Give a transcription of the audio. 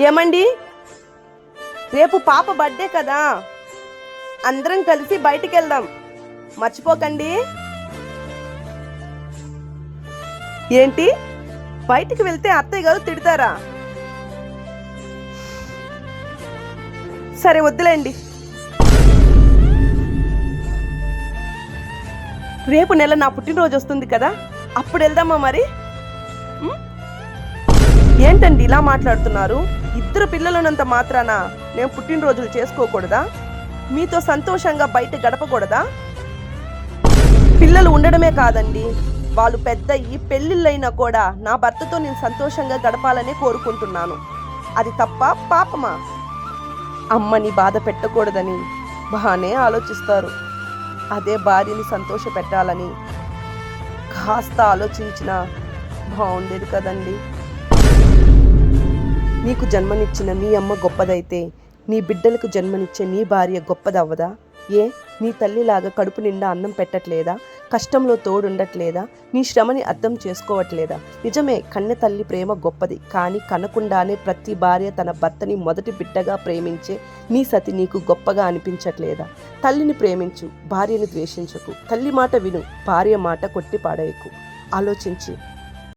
ఏమండి, రేపు పాప బర్త్డే కదా, అందరం కలిసి బయటికి వెళ్దాం, మర్చిపోకండి. ఏంటి, బయటికి వెళ్తే అత్తయ్య గారు తిడతారా? సరే వద్దులేండి. రేపు నెల నా పుట్టినరోజు వస్తుంది కదా, అప్పుడు వెళ్దామా మరి? ఏంటండి ఇలా మాట్లాడుతున్నారు? ఇద్దరు పిల్లలున్నంత మాత్రాన నేను పుట్టినరోజులు చేసుకోకూడదా? మీతో సంతోషంగా బయట గడపకూడదా? పిల్లలు ఉండడమే కాదండి, వాళ్ళు పెద్ద ఈ పెళ్ళిళ్ళైనా కూడా నా భర్తతో నేను సంతోషంగా గడపాలనే కోరుకుంటున్నాను. అది తప్ప పాపమా? అమ్మని బాధ పెట్టకూడదని బాగానే ఆలోచిస్తారు. అదే భార్యని సంతోష పెట్టాలని కాస్త ఆలోచించినా బాగుండేది కదండి. నీకు జన్మనిచ్చిన మీ అమ్మ గొప్పదైతే నీ బిడ్డలకు జన్మనిచ్చే నీ భార్య గొప్పదవ్వదా? ఏ, నీ తల్లిలాగా కడుపు నిండా అన్నం పెట్టట్లేదా? కష్టంలో తోడుండట్లేదా? నీ శ్రమని అర్థం చేసుకోవట్లేదా? నిజమే, కన్నె తల్లి ప్రేమ గొప్పది, కానీ కనకుండానే ప్రతి భార్య తన భర్తని మొదటి బిడ్డగా ప్రేమించే నీ సతి నీకు గొప్పగా అనిపించట్లేదా? తల్లిని ప్రేమించు, భార్యని ద్వేషించకు. తల్లి మాట విను, భార్య మాట కొట్టి పాడేయకు. ఆలోచించు.